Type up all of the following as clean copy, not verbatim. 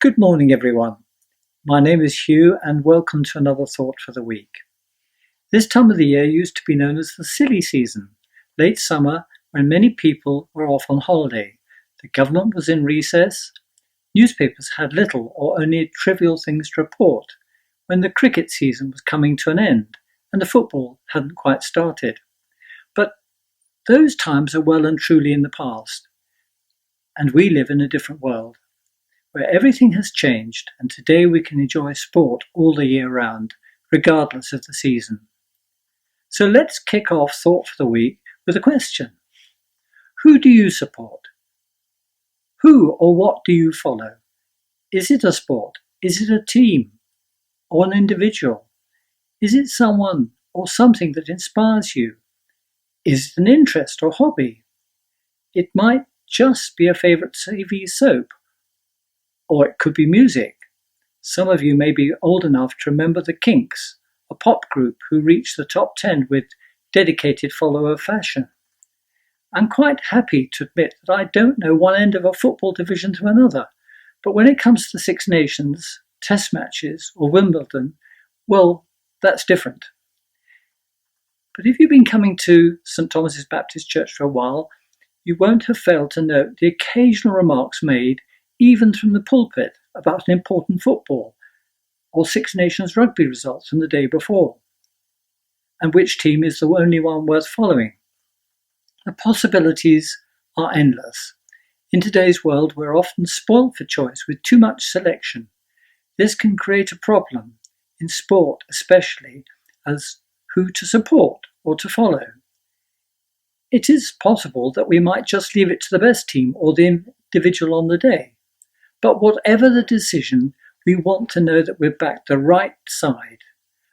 Good morning, everyone. My name is Hugh, and welcome to another Thought for the Week. This time of the year used to be known as the silly season, late summer, when many people were off on holiday. The government was in recess, newspapers had little or only trivial things to report, when the cricket season was coming to an end, and the football hadn't quite started. But those times are well and truly in the past, and we live in a different world, where everything has changed, and today we can enjoy sport all the year round, regardless of the season. So let's kick off Thought for the Week with a question. Who do you support? Who or what do you follow? Is it a sport? Is it a team? Or an individual? Is it someone or something that inspires you? Is it an interest or hobby? It might just be a favourite TV soap, or it could be music. Some of you may be old enough to remember the Kinks, a pop group who reached the top 10 with Dedicated Follower of Fashion. I'm quite happy to admit that I don't know one end of a football division to another, but when it comes to the Six Nations, Test matches, or Wimbledon, well, that's different. But if you've been coming to St Thomas's Baptist Church for a while, you won't have failed to note the occasional remarks made, even from the pulpit, about an important football or Six Nations rugby results from the day before, and which team is the only one worth following. The possibilities are endless. In today's world, we're often spoilt for choice with too much selection. This can create a problem, in sport especially, as who to support or to follow. It is possible that we might just leave it to the best team or the individual on the day. But whatever the decision, we want to know that we're back the right side,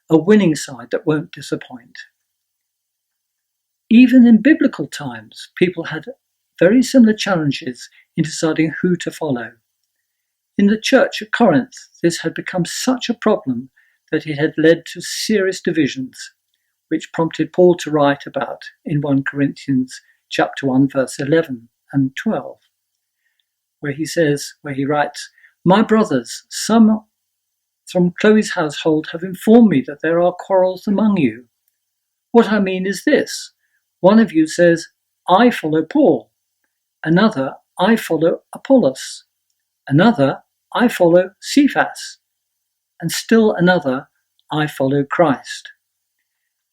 a winning side that won't disappoint. Even in biblical times, people had very similar challenges in deciding who to follow. In the church at Corinth, this had become such a problem that it had led to serious divisions, which prompted Paul to write about in 1 Corinthians chapter 1, verse 11 and 12. Where he writes, "My brothers, some from Chloe's household have informed me that there are quarrels among you. What I mean is this. One of you says, 'I follow Paul.' Another, 'I follow Apollos.' Another, 'I follow Cephas.' And still another, 'I follow Christ.'"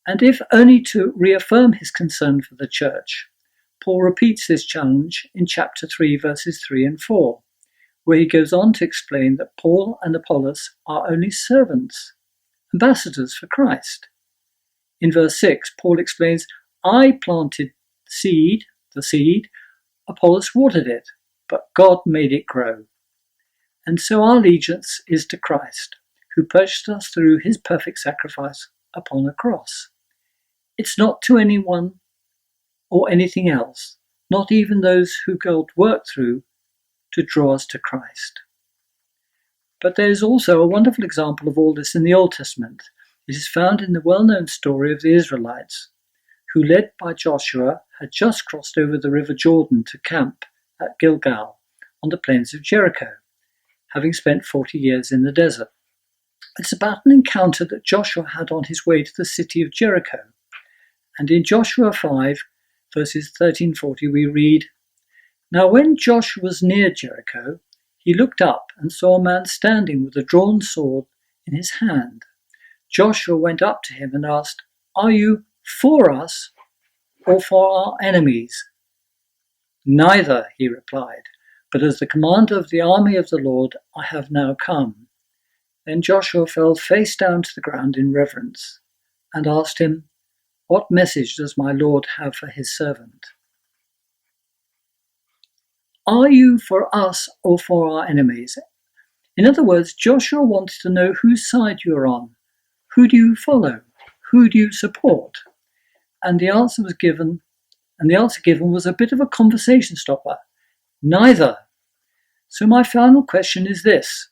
And if only to reaffirm his concern for the church, Paul repeats this challenge in chapter 3, verses 3 and 4, where he goes on to explain that Paul and Apollos are only servants, ambassadors for Christ. In verse 6, Paul explains, "I planted the seed, Apollos watered it, but God made it grow." And so our allegiance is to Christ, who purchased us through his perfect sacrifice upon a cross. It's not to anyone or anything else, not even those who God worked through to draw us to Christ. But there is also a wonderful example of all this in the Old Testament. It is found in the well-known story of the Israelites, who, led by Joshua, had just crossed over the river Jordan to camp at Gilgal on the plains of Jericho, having spent 40 years in the desert. It's about an encounter that Joshua had on his way to the city of Jericho. And in Joshua 5, verses 13-40, we read, "Now when Joshua was near Jericho, he looked up and saw a man standing with a drawn sword in his hand. Joshua went up to him and asked, 'Are you for us or for our enemies?' 'Neither,' he replied, 'but as the commander of the army of the Lord, I have now come.' Then Joshua fell face down to the ground in reverence and asked him, 'What message does my Lord have for his servant?' Are you for us or for our enemies?" In other words, Joshua wanted to know whose side you are on. Who do you follow? Who do you support? And the answer given was a bit of a conversation stopper. Neither. So my final question is this.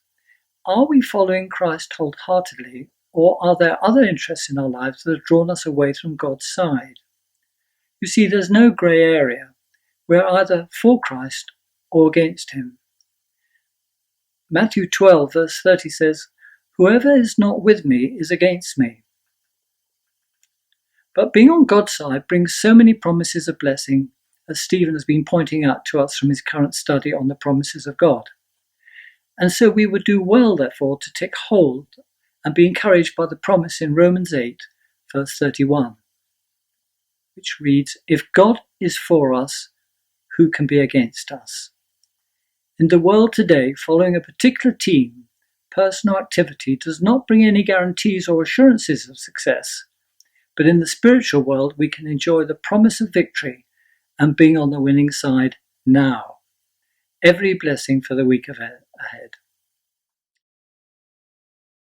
Are we following Christ wholeheartedly, or are there other interests in our lives that have drawn us away from God's side? You see, there's no grey area. We're either for Christ or against him. Matthew 12, verse 30 says, "Whoever is not with me is against me." But being on God's side brings so many promises of blessing, as Stephen has been pointing out to us from his current study on the promises of God. And so we would do well, therefore, to take hold and be encouraged by the promise in Romans 8, verse 31, which reads, "If God is for us, who can be against us?" In the world today, following a particular team, personal activity does not bring any guarantees or assurances of success. But in the spiritual world, we can enjoy the promise of victory and being on the winning side now. Every blessing for the week ahead.